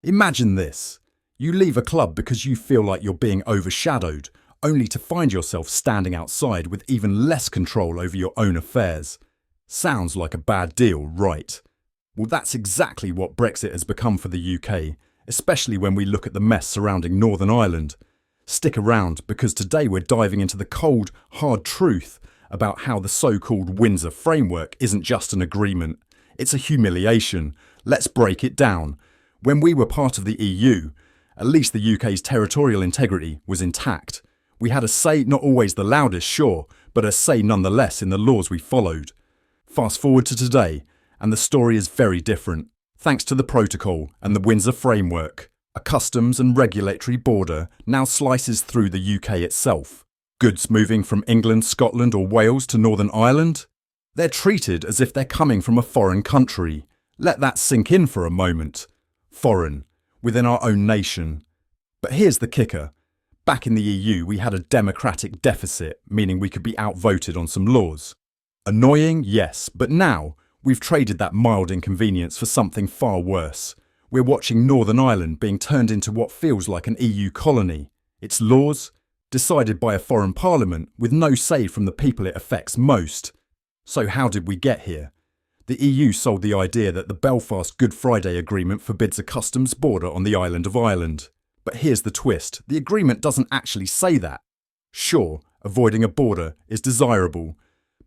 Imagine this. You leave a club because you feel like you're being overshadowed, only to find yourself standing outside with even less control over your own affairs. Sounds like a bad deal, right? Well, that's exactly what Brexit has become for the UK, especially when we look at the mess surrounding Northern Ireland. Stick around, because today we're diving into the cold, hard truth about how the so-called Windsor Framework isn't just an agreement. It's a humiliation. Let's break it down. When we were part of the EU, at least the UK's territorial integrity was intact. We had a say, not always the loudest, sure, but a say nonetheless in the laws we followed. Fast forward to today, and the story is very different. Thanks to the protocol and the Windsor Framework, a customs and regulatory border now slices through the UK itself. Goods moving from England, Scotland or Wales to Northern Ireland? They're treated as if they're coming from a foreign country. Let that sink in for a moment. Foreign, within our own nation. But here's the kicker. Back in the EU, we had a democratic deficit, meaning we could be outvoted on some laws. Annoying, yes, but now we've traded that mild inconvenience for something far worse. We're watching Northern Ireland being turned into what feels like an EU colony. Its laws, decided by a foreign parliament with no say from the people it affects most. So how did we get here? The EU sold the idea that the Belfast Good Friday Agreement forbids a customs border on the island of Ireland. But here's the twist. The agreement doesn't actually say that. Sure, avoiding a border is desirable,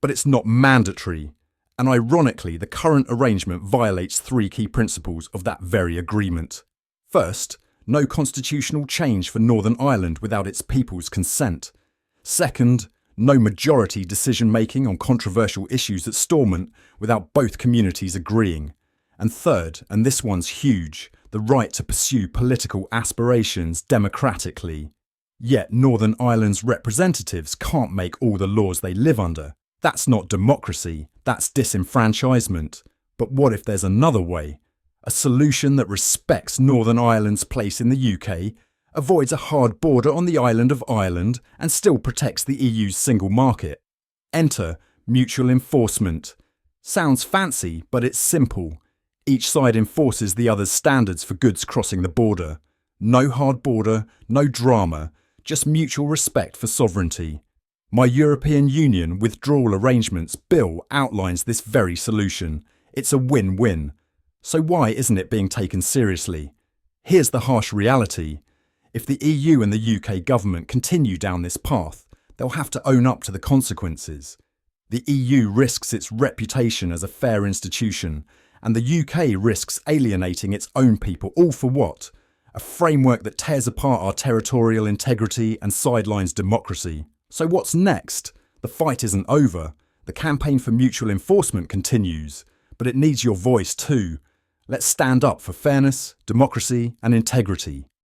but it's not mandatory. And ironically, the current arrangement violates three key principles of that very agreement. First, no constitutional change for Northern Ireland without its people's consent. Second, no majority decision-making on controversial issues at Stormont without both communities agreeing. And third, and this one's huge, the right to pursue political aspirations democratically. Yet Northern Ireland's representatives can't make all the laws they live under. That's not democracy, that's disenfranchisement. But what if there's another way? A solution that respects Northern Ireland's place in the UK, avoids a hard border on the island of Ireland, and still protects the EU's single market. Enter mutual enforcement. Sounds fancy, but it's simple. Each side enforces the other's standards for goods crossing the border. No hard border, no drama, just mutual respect for sovereignty. My European Union Withdrawal Arrangements Bill outlines this very solution. It's a win-win. So why isn't it being taken seriously? Here's the harsh reality. If the EU and the UK government continue down this path, they'll have to own up to the consequences. The EU risks its reputation as a fair institution, and the UK risks alienating its own people, all for what? A framework that tears apart our territorial integrity and sidelines democracy. So what's next? The fight isn't over. The campaign for mutual enforcement continues, but it needs your voice too. Let's stand up for fairness, democracy and integrity.